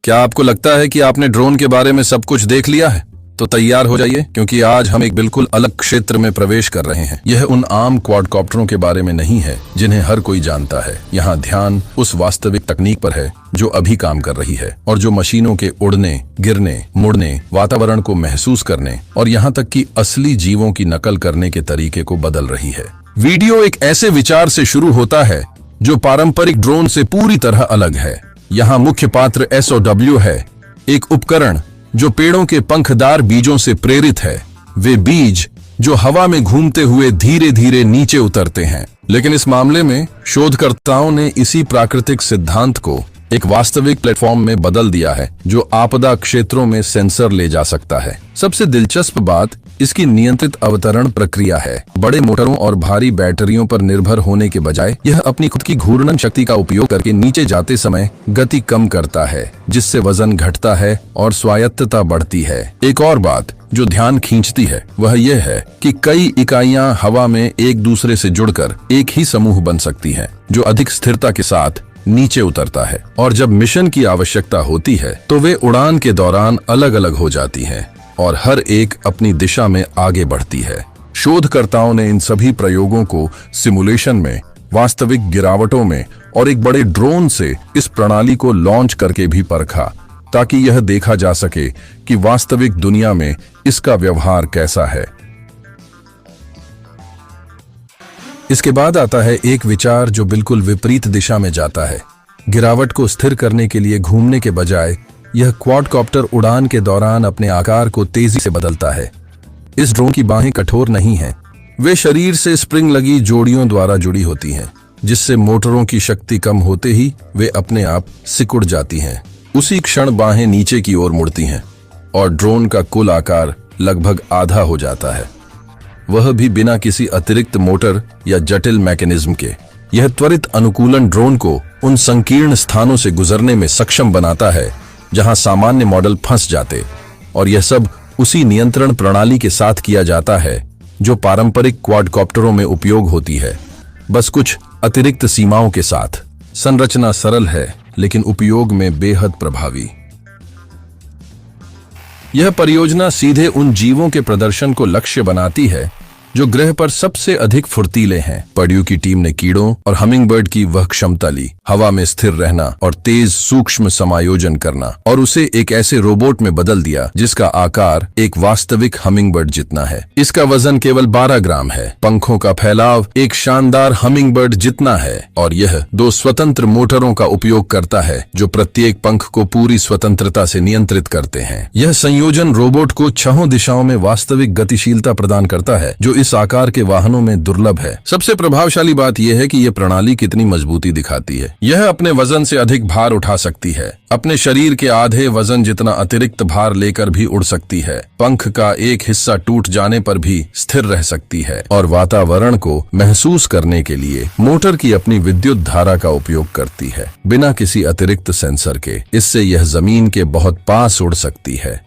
क्या आपको लगता है कि आपने ड्रोन के बारे में सब कुछ देख लिया है? तो तैयार हो जाइए, क्योंकि आज हम एक बिल्कुल अलग क्षेत्र में प्रवेश कर रहे हैं। यह उन आम क्वाडकॉप्टरों के बारे में नहीं है जिन्हें हर कोई जानता है। यहाँ ध्यान उस वास्तविक तकनीक पर है जो अभी काम कर रही है और जो मशीनों के उड़ने, गिरने, मुड़ने, वातावरण को महसूस करने और यहाँ तक कि असली जीवों की नकल करने के तरीके को बदल रही है। वीडियो एक ऐसे विचार से शुरू होता है जो पारंपरिक ड्रोन से पूरी तरह अलग है। यहाँ मुख्य पात्र SOW है, एक उपकरण जो पेड़ों के पंखदार बीजों से प्रेरित है। वे बीज जो हवा में घूमते हुए धीरे धीरे नीचे उतरते हैं। लेकिन इस मामले में शोधकर्ताओं ने इसी प्राकृतिक सिद्धांत को एक वास्तविक प्लेटफॉर्म में बदल दिया है जो आपदा क्षेत्रों में सेंसर ले जा सकता है। सबसे दिलचस्प बात इसकी नियंत्रित अवतरण प्रक्रिया है। बड़े मोटरों और भारी बैटरियों पर निर्भर होने के बजाय यह अपनी खुद की घूर्णन शक्ति का उपयोग करके नीचे जाते समय गति कम करता है, जिससे वजन घटता है और स्वायत्तता बढ़ती है। एक और बात जो ध्यान खींचती है वह यह है कि कई इकाइयां हवा में एक दूसरे से जुड़कर एक ही समूह बन सकती हैं, जो अधिक स्थिरता के साथ नीचे उतरता है। और जब मिशन की आवश्यकता होती है तो वे उड़ान के दौरान अलग अलग हो जाती हैं और हर एक अपनी दिशा में आगे बढ़ती है। शोधकर्ताओं ने इन सभी प्रयोगों को सिमुलेशन में, वास्तविक गिरावटों में और एक बड़े ड्रोन से इस प्रणाली को लॉन्च करके भी परखा, ताकि यह देखा जा सके कि वास्तविक दुनिया में इसका व्यवहार कैसा है। इसके बाद आता है एक विचार जो बिल्कुल विपरीत दिशा में जाता है। गिरावट को स्थिर करने के लिए घूमने के बजाय यह क्वाडकॉप्टर उड़ान के दौरान अपने आकार को तेजी से बदलता है। इस ड्रोन की बाहें कठोर नहीं हैं, वे शरीर से स्प्रिंग लगी जोड़ियों द्वारा जुड़ी होती हैं, जिससे मोटरों की शक्ति कम होते ही वे अपने आप सिकुड़ जाती हैं। उसी क्षण बाहें नीचे की ओर मुड़ती हैं और ड्रोन का कुल आकार लगभग आधा हो जाता है, वह भी बिना किसी अतिरिक्त मोटर या जटिल मैकेनिज्म के। यह त्वरित अनुकूलन ड्रोन को उन संकीर्ण स्थानों से गुजरने में सक्षम बनाता है जहां सामान्य मॉडल फंस जाते, और यह सब उसी नियंत्रण प्रणाली के साथ किया जाता है जो पारंपरिक क्वाडकॉप्टरों में उपयोग होती है, बस कुछ अतिरिक्त सीमाओं के साथ। संरचना सरल है लेकिन उपयोग में बेहद प्रभावी। यह परियोजना सीधे उन जीवों के प्रदर्शन को लक्ष्य बनाती है जो ग्रह पर सबसे अधिक फुर्तीले हैं। पर्ड्यू की टीम ने कीड़ों और हमिंगबर्ड की वह क्षमता ली, हवा में स्थिर रहना और तेज सूक्ष्म समायोजन करना, और उसे एक ऐसे रोबोट में बदल दिया जिसका आकार एक वास्तविक हमिंगबर्ड जितना है। इसका वजन केवल 12 ग्राम है, पंखों का फैलाव एक शानदार हमिंगबर्ड जितना है, और यह 2 स्वतंत्र मोटरों का उपयोग करता है जो प्रत्येक पंख को पूरी स्वतंत्रता से नियंत्रित करते हैं। यह संयोजन रोबोट को 6 दिशाओं में वास्तविक गतिशीलता प्रदान करता है जो इस आकार के वाहनों में दुर्लभ है। सबसे प्रभावशाली बात यह है कि यह प्रणाली कितनी मजबूती दिखाती है। यह अपने वजन से अधिक भार उठा सकती है, अपने शरीर के आधे वजन जितना अतिरिक्त भार लेकर भी उड़ सकती है, पंख का एक हिस्सा टूट जाने पर भी स्थिर रह सकती है, और वातावरण को महसूस करने के लिए मोटर की अपनी विद्युत धारा का उपयोग करती है, बिना किसी अतिरिक्त सेंसर के। इससे यह जमीन के बहुत पास उड़ सकती है,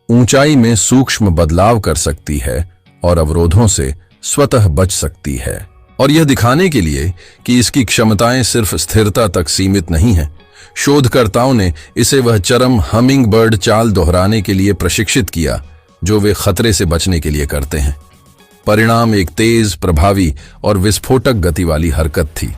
ऊंचाई में सूक्ष्म बदलाव कर सकती है और अवरोधों से स्वतः बच सकती है। और यह दिखाने के लिए कि इसकी क्षमताएं सिर्फ स्थिरता तक सीमित नहीं हैं, शोधकर्ताओं ने इसे वह चरम हमिंगबर्ड चाल दोहराने के लिए प्रशिक्षित किया जो वे खतरे से बचने के लिए करते हैं। परिणाम एक तेज, प्रभावी और विस्फोटक गति वाली हरकत थी।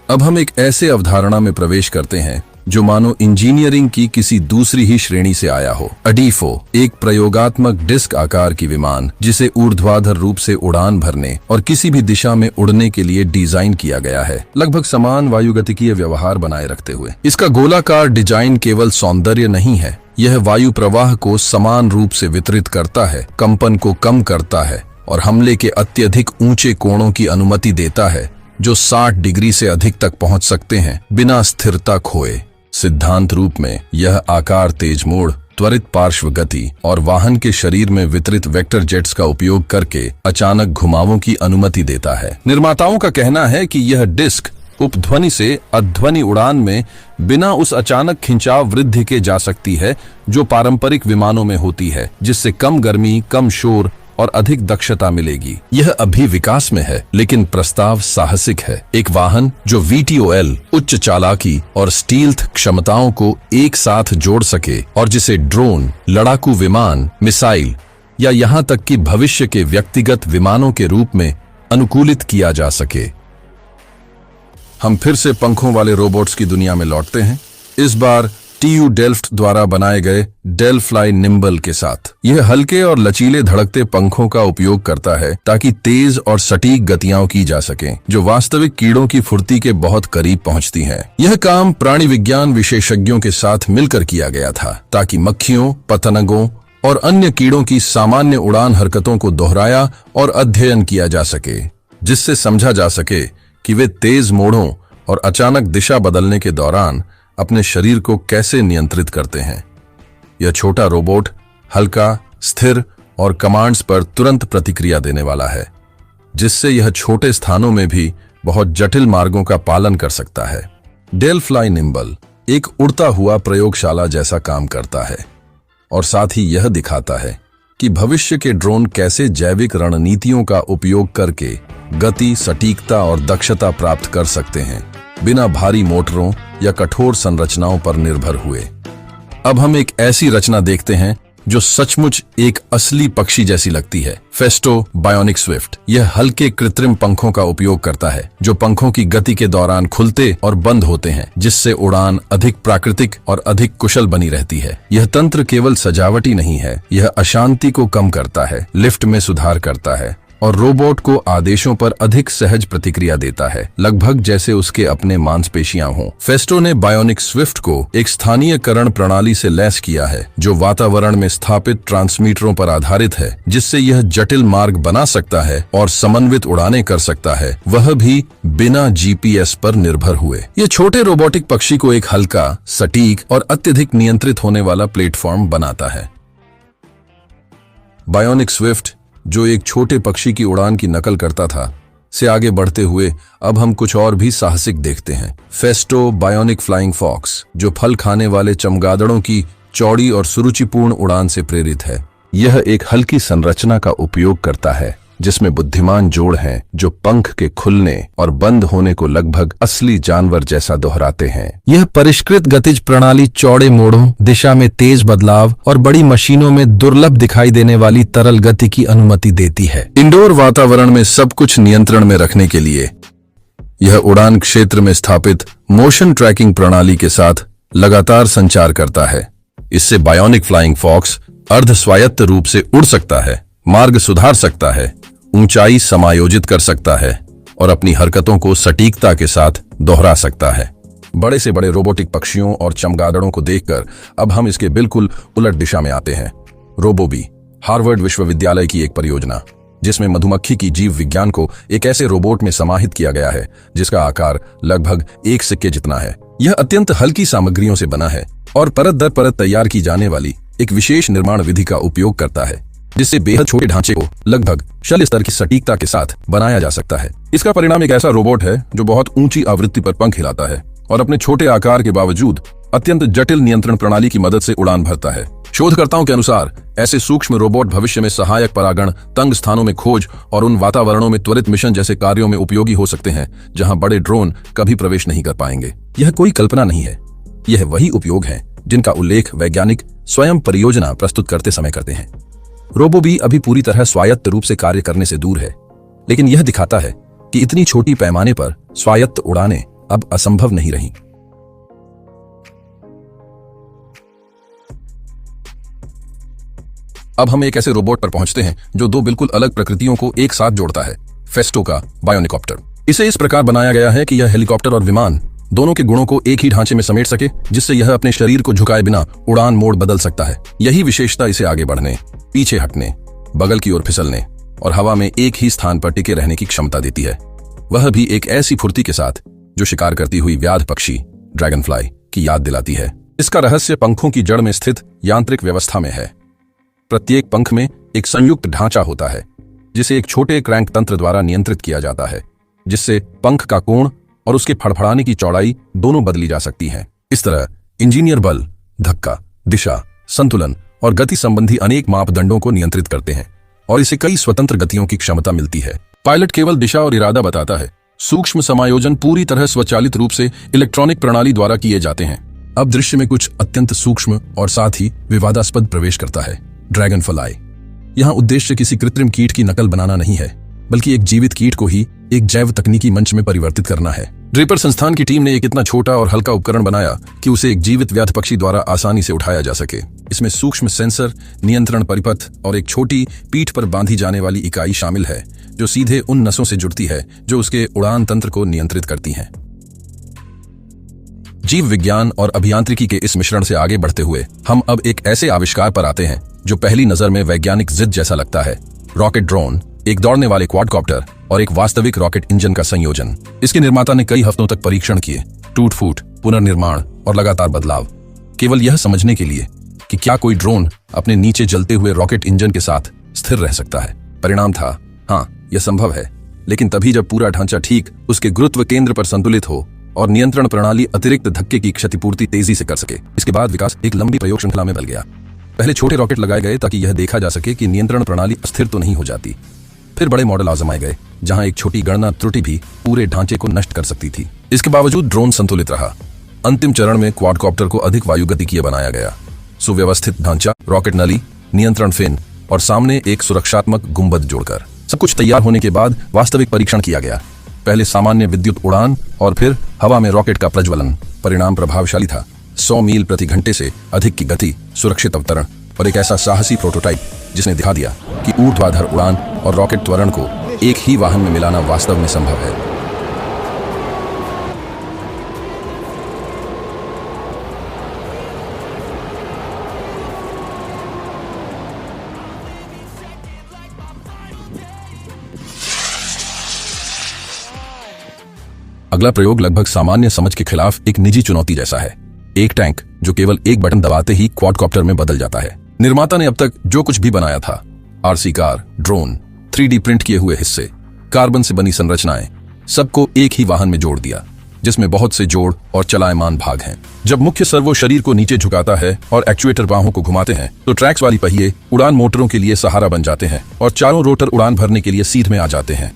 अब हम एक ऐसे अवधारणा में प्रवेश करते हैं जो मानो इंजीनियरिंग की किसी दूसरी ही श्रेणी से आया हो। अडीफो एक प्रयोगात्मक डिस्क आकार की विमान जिसे ऊर्ध्वाधर रूप से उड़ान भरने और किसी भी दिशा में उड़ने के लिए डिजाइन किया गया है, लगभग समान वायुगतिकीय व्यवहार बनाए रखते हुए। इसका गोलाकार डिजाइन केवल सौंदर्य नहीं है, यह वायु प्रवाह को समान रूप से वितरित करता है, कंपन को कम करता है और हमले के अत्यधिक ऊंचे कोणों की अनुमति देता है जो 60 डिग्री से अधिक तक पहुंच सकते हैं बिना स्थिरता खोए। सिद्धांत रूप में यह आकार तेज मोड़, त्वरित पार्श्व गति और वाहन के शरीर में वितरित वेक्टर जेट्स का उपयोग करके अचानक घुमावों की अनुमति देता है। निर्माताओं का कहना है कि यह डिस्क उपध्वनि से अध्वनि उड़ान में बिना उस अचानक खिंचाव वृद्धि के जा सकती है जो पारंपरिक विमानों में होती है, जिससे कम गर्मी, कम शोर और अधिक दक्षता मिलेगी। यह अभी विकास में है, लेकिन प्रस्ताव साहसिक है। एक वाहन जो VTOL उच्च चालाकी और स्टील्थ क्षमताओं को एक साथ जोड़ सके और जिसे ड्रोन, लड़ाकू विमान, मिसाइल या यहाँ तक कि भविष्य के व्यक्तिगत विमानों के रूप में अनुकूलित किया जा सके। हम फिर से पंखों वाले रोबोट्स की दुनिया में लौटते हैं, इस बार TU डेल्फ्ट द्वारा बनाए गए डेलफ्लाई निम्बल के साथ। यह हल्के और लचीले धड़कते पंखों का उपयोग करता है ताकि तेज और सटीक गतियां की जा सकें, जो वास्तविक कीड़ों की फुर्ती के बहुत करीब पहुंचती हैं। यह काम प्राणी विज्ञान विशेषज्ञों के साथ मिलकर किया गया था ताकि मक्खियों, पतंगों और अन्य कीड़ों की सामान्य उड़ान हरकतों को दोहराया और अध्ययन किया जा सके, जिससे समझा जा सके कि वे तेज मोड़ों और अचानक दिशा बदलने के दौरान अपने शरीर को कैसे नियंत्रित करते हैं। यह छोटा रोबोट हल्का, स्थिर और कमांड्स पर तुरंत प्रतिक्रिया देने वाला है, जिससे यह छोटे स्थानों में भी बहुत जटिल मार्गों का पालन कर सकता है। डेलफ्लाई निम्बल एक उड़ता हुआ प्रयोगशाला जैसा काम करता है और साथ ही यह दिखाता है कि भविष्य के ड्रोन कैसे जैविक रणनीतियों का उपयोग करके गति, सटीकता और दक्षता प्राप्त कर सकते हैं, बिना भारी मोटरों या कठोर संरचनाओं पर निर्भर हुए। अब हम एक ऐसी रचना देखते हैं जो सचमुच एक असली पक्षी जैसी लगती है। फेस्टो बायोनिक स्विफ्ट यह हल्के कृत्रिम पंखों का उपयोग करता है, जो पंखों की गति के दौरान खुलते और बंद होते हैं, जिससे उड़ान अधिक प्राकृतिक और अधिक कुशल बनी रहती है। यह तंत्र केवल सजावटी नहीं है, यह अशांति को कम करता है, लिफ्ट में सुधार करता है और रोबोट को आदेशों पर अधिक सहज प्रतिक्रिया देता है, लगभग जैसे उसके अपने मांसपेशियां हों। फेस्टो ने बायोनिक स्विफ्ट को एक स्थानीयकरण प्रणाली से लैस किया है, जो वातावरण में स्थापित ट्रांसमीटरों पर आधारित है, जिससे यह जटिल मार्ग बना सकता है और समन्वित उड़ानें कर सकता है, वह भी बिना GPS पर निर्भर हुए। यह छोटे रोबोटिक पक्षी को एक हल्का, सटीक और अत्यधिक नियंत्रित होने वाला प्लेटफॉर्म बनाता है। बायोनिक स्विफ्ट, जो एक छोटे पक्षी की उड़ान की नकल करता था, से आगे बढ़ते हुए अब हम कुछ और भी साहसिक देखते हैं। फेस्टो बायोनिक फ्लाइंग फॉक्स, जो फल खाने वाले चमगादड़ों की चौड़ी और सुरुचिपूर्ण उड़ान से प्रेरित है। यह एक हल्की संरचना का उपयोग करता है, जिसमें बुद्धिमान जोड़ हैं जो पंख के खुलने और बंद होने को लगभग असली जानवर जैसा दोहराते हैं। यह परिष्कृत गतिज प्रणाली चौड़े मोड़ों, दिशा में तेज बदलाव और बड़ी मशीनों में दुर्लभ दिखाई देने वाली तरल गति की अनुमति देती है। इंडोर वातावरण में सब कुछ नियंत्रण में रखने के लिए यह उड़ान क्षेत्र में स्थापित मोशन ट्रैकिंग प्रणाली के साथ लगातार संचार करता है। इससे बायोनिक फ्लाइंग फॉक्स अर्ध स्वायत्त रूप से उड़ सकता है, मार्ग सुधार सकता है, ऊंचाई समायोजित कर सकता है और अपनी हरकतों को सटीकता के साथ दोहरा सकता है। बड़े से बड़े रोबोटिक पक्षियों और चमगादड़ों को देखकर अब हम इसके बिल्कुल उलट दिशा में आते हैं। रोबोबी, हार्वर्ड विश्वविद्यालय की एक परियोजना, जिसमें मधुमक्खी की जीव विज्ञान को एक ऐसे रोबोट में समाहित किया गया है जिसका आकार लगभग एक सिक्के जितना है। यह अत्यंत हल्की सामग्रियों से बना है और परत दर परत तैयार की जाने वाली एक विशेष निर्माण विधि का उपयोग करता है, जिससे बेहद छोटे ढांचे को लगभग शल्य स्तर की सटीकता के साथ बनाया जा सकता है। इसका परिणाम एक ऐसा रोबोट है जो बहुत ऊंची आवृत्ति पर पंख हिलाता है और अपने छोटे आकार के बावजूद अत्यंत जटिल नियंत्रण प्रणाली की मदद से उड़ान भरता है। शोधकर्ताओं के अनुसार ऐसे सूक्ष्म रोबोट भविष्य में सहायक परागण, तंग स्थानों में खोज और उन वातावरणों में त्वरित मिशन जैसे कार्यों में उपयोगी हो सकते हैं जहां बड़े ड्रोन कभी प्रवेश नहीं कर पाएंगे। यह कोई कल्पना नहीं है, यह वही उपयोग है जिनका उल्लेख वैज्ञानिक स्वयं परियोजना प्रस्तुत करते समय करते हैं। रोबोबी अभी पूरी तरह स्वायत्त रूप से कार्य करने से दूर है, लेकिन यह दिखाता है कि इतनी छोटी पैमाने पर स्वायत्त उड़ानें अब असंभव नहीं रहीं। अब हम एक ऐसे रोबोट पर पहुंचते हैं जो दो बिल्कुल अलग प्रकृतियों को एक साथ जोड़ता है, फेस्टो का बायोनिकॉप्टर। इसे इस प्रकार बनाया गया है कि यह हेलीकॉप्टर और विमान दोनों के गुणों को एक ही ढांचे में समेट सके, जिससे यह अपने शरीर को झुकाए बिना उड़ान मोड़ बदल सकता है। यही विशेषता इसे आगे बढ़ने, पीछे हटने, बगल की ओर फिसलने और हवा में एक ही स्थान पर टिके रहने की क्षमता देती है, वह भी एक ऐसी फुर्ती के साथ जो शिकार करती हुई व्याध पक्षी ड्रैगन फ्लाई की याद दिलाती है। इसका रहस्य पंखों की जड़ में स्थित यांत्रिक व्यवस्था में है। प्रत्येक पंख में एक संयुक्त ढांचा होता है जिसे एक छोटे क्रैंक तंत्र द्वारा नियंत्रित किया जाता है, जिससे पंख का कोण और उसके फड़फड़ाने की चौड़ाई दोनों बदली जा सकती हैं। इस तरह इंजीनियर बल, धक्का, दिशा, संतुलन और गति संबंधी अनेक मापदंडों को नियंत्रित करते हैं और इसे कई स्वतंत्र गतियों की क्षमता मिलती है। पायलट केवल दिशा और इरादा बताता है। सूक्ष्म समायोजन पूरी तरह स्वचालित रूप से इलेक्ट्रॉनिक प्रणाली द्वारा किए जाते हैं। अब दृश्य में कुछ अत्यंत सूक्ष्म और साथ ही विवादास्पद प्रवेश करता है। Dragon fly. यहाँ उद्देश्य किसी कृत्रिम कीट की नकल बनाना नहीं है, बल्कि एक जीवित कीट को ही एक जैव तकनीकी मंच में परिवर्तित करना है। ड्रेपर संस्थान की टीम ने एक इतना छोटा और हल्का उपकरण बनाया कि उसे एक जीवित व्याध पक्षी द्वारा आसानी से उठाया जा सके। इसमें सूक्ष्म सेंसर, नियंत्रण परिपथ और एक छोटी पीठ पर बांधी जाने वाली इकाई शामिल है, जो सीधे उन नसों से जुड़ती है जो उसके उड़ान तंत्र को नियंत्रित करती हैं। जीव विज्ञान और अभियांत्रिकी के इस मिश्रण से आगे बढ़ते हुए हम अब एक ऐसे आविष्कार पर आते हैं जो पहली नजर में वैज्ञानिक जिद जैसा लगता है। रॉकेट ड्रोन, एक दौड़ने वाले क्वाडकॉप्टर और एक वास्तविक रॉकेट इंजन का संयोजन। इसके निर्माता ने कई हफ्तों तक परीक्षण किए, टूट फूट, पुनर्निर्माण और लगातार बदलाव, केवल यह समझने के लिए कि क्या कोई ड्रोन अपने नीचे जलते हुए रॉकेट इंजन के साथ स्थिर रह सकता है। परिणाम था, हाँ, यह संभव है, लेकिन तभी जब पूरा ढांचा ठीक उसके गुरुत्व केंद्र पर संतुलित हो और नियंत्रण प्रणाली अतिरिक्त धक्के की क्षतिपूर्ति तेजी से कर सके। इसके बाद विकास एक लंबी प्रयोग श्रृंखला में बदल गया। पहले छोटे रॉकेट लगाए गए ताकि यह देखा जा सके कि नियंत्रण प्रणाली अस्थिर तो नहीं हो जाती। फिर बड़े मॉडल आजमाए गए जहां एक छोटी गणना त्रुटि भी पूरे ढांचे को नष्ट कर सकती थी। इसके बावजूद ड्रोन संतुलित रहा। अंतिम चरण में क्वाडकॉप्टर को अधिक वायुगतिकीय बनाया गया। सुव्यवस्थित ढांचा, रॉकेट नली, नियंत्रण फिन और सामने एक सुरक्षात्मक गुंबद जोड़कर सब कुछ तैयार होने के बाद वास्तविक परीक्षण किया गया। पहले सामान्य विद्युत उड़ान और फिर हवा में रॉकेट का प्रज्वलन। परिणाम प्रभावशाली था। 100 मील प्रति घंटे से अधिक की गति, सुरक्षित अवतरण और एक ऐसा साहसी प्रोटोटाइप जिसने दिखा दिया कि ऊर्ध्वाधर उड़ान और रॉकेट त्वरण को एक ही वाहन में मिलाना वास्तव में संभव है। अगला प्रयोग लगभग सामान्य समझ के खिलाफ एक निजी चुनौती जैसा है। एक टैंक जो केवल एक बटन दबाते ही क्वाडकॉप्टर में बदल जाता है। निर्माता ने अब तक जो कुछ भी बनाया था, RC car, drone, 3D print किए हुए हिस्से, कार्बन से बनी संरचनाएं, सबको एक ही वाहन में जोड़ दिया, जिसमें बहुत से जोड़ और चलायमान भाग हैं। जब मुख्य सर्वो शरीर को नीचे झुकाता है और एक्चुएटर बाहों को घुमाते हैं, तो ट्रैक्स वाली पहिए उड़ान मोटरों के लिए सहारा बन जाते हैं और चारों रोटर उड़ान भरने के लिए सीध में आ जाते हैं।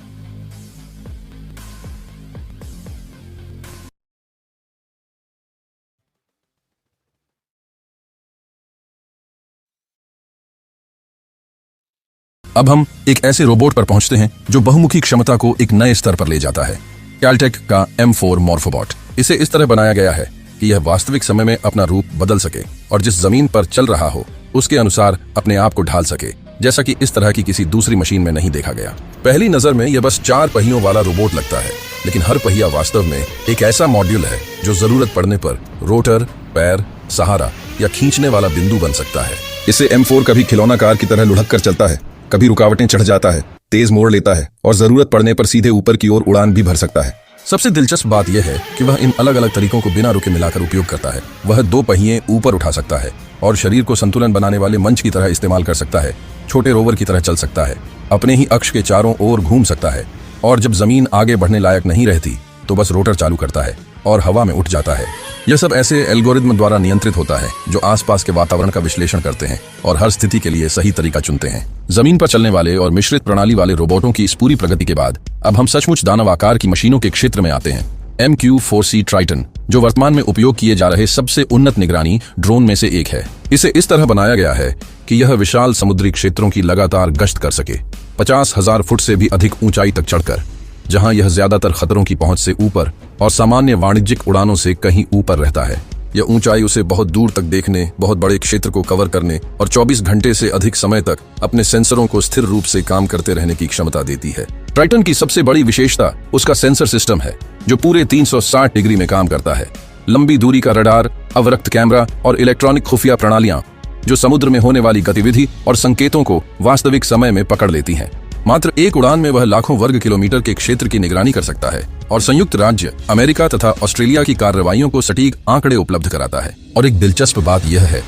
अब हम एक ऐसे रोबोट पर पहुंचते हैं जो बहुमुखी क्षमता को एक नए स्तर पर ले जाता है। कैलटेक का M4 मॉर्फोबॉट। इसे इस तरह बनाया गया है कि यह वास्तविक समय में अपना रूप बदल सके और जिस जमीन पर चल रहा हो उसके अनुसार अपने आप को ढाल सके, जैसा कि इस तरह की किसी दूसरी मशीन में नहीं देखा गया। पहली नजर में यह बस 4 पहियों वाला रोबोट लगता है, लेकिन हर पहिया वास्तव में एक ऐसा मॉड्यूल है जो जरूरत पड़ने पर रोटर, पैर, सहारा या खींचने वाला बिंदु बन सकता है। इसे M4 कभी खिलौना कार की तरह लुढ़क कर चलता है, कभी रुकावटें चढ़ जाता है, तेज मोड़ लेता है और जरूरत पड़ने पर सीधे ऊपर की ओर उड़ान भी भर सकता है। सबसे दिलचस्प बात यह है कि वह इन अलग अलग तरीकों को बिना रुके मिलाकर उपयोग करता है। वह 2 पहिए ऊपर उठा सकता है और शरीर को संतुलन बनाने वाले मंच की तरह इस्तेमाल कर सकता है। छोटे रोवर की तरह चल सकता है, अपने ही अक्ष के चारों ओर घूम सकता है और जब जमीन आगे बढ़ने लायक नहीं रहती तो बस रोटर चालू करता है और हवा में उठ जाता है। यह सब ऐसे एल्गोरिदम द्वारा नियंत्रित होता है जो आसपास के वातावरण का विश्लेषण करते हैं और हर स्थिति के लिए सही तरीका चुनते हैं। जमीन पर चलने वाले और मिश्रित प्रणाली वाले रोबोटों की इस पूरी प्रगति के बाद अब हम सचमुच दानव आकार की मशीनों के क्षेत्र में आते हैं। MQ-4C ट्राइटन, जो वर्तमान में उपयोग किए जा रहे सबसे उन्नत निगरानी ड्रोन में से एक है। इसे इस तरह बनाया गया है कि यह विशाल समुद्री क्षेत्रों की लगातार गश्त कर सके, 50,000 फुट से भी अधिक ऊंचाई तक चढ़कर, जहां यह ज्यादातर खतरों की पहुंच से ऊपर और सामान्य वाणिज्यिक उड़ानों से कहीं ऊपर रहता है। यह ऊंचाई उसे बहुत दूर तक देखने, बहुत बड़े क्षेत्र को कवर करने और 24 घंटे से अधिक समय तक अपने सेंसरों को स्थिर रूप से काम करते रहने की क्षमता देती है। ट्राइटन की सबसे बड़ी विशेषता उसका सेंसर सिस्टम है, जो पूरे 360 डिग्री में काम करता है। लंबी दूरी का रडार, अवरक्त कैमरा और इलेक्ट्रॉनिक खुफिया प्रणालियां जो समुद्र में होने वाली गतिविधि और संकेतों को वास्तविक समय में पकड़ लेती हैं। मात्र एक उड़ान में वह लाखों वर्ग किलोमीटर के क्षेत्र की निगरानी कर सकता है और संयुक्त राज्य अमेरिका तथा ऑस्ट्रेलिया की कार्रवाइयों को सटीक आंकड़े उपलब्ध कराता है। और एक दिलचस्प बात यह है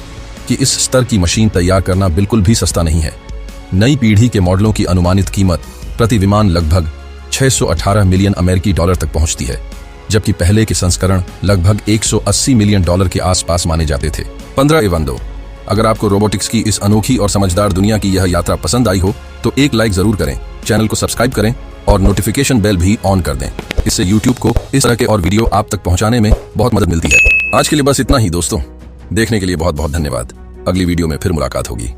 कि इस स्तर की मशीन तैयार करना बिल्कुल भी सस्ता नहीं है। नई पीढ़ी के मॉडलों की अनुमानित कीमत प्रति विमान लगभग 618 मिलियन अमेरिकी डॉलर तक पहुंचती है, जबकि पहले के संस्करण लगभग 180 मिलियन डॉलर के आसपास माने जाते थे। 15 अगर आपको रोबोटिक्स की इस अनोखी और समझदार दुनिया की यह यात्रा पसंद आई हो तो एक लाइक जरूर करें, चैनल को सब्सक्राइब करें और नोटिफिकेशन बेल भी ऑन कर दें। इससे यूट्यूब को इस तरह के और वीडियो आप तक पहुंचाने में बहुत मदद मिलती है। आज के लिए बस इतना ही दोस्तों। देखने के लिए बहुत बहुत धन्यवाद। अगली वीडियो में फिर मुलाकात होगी।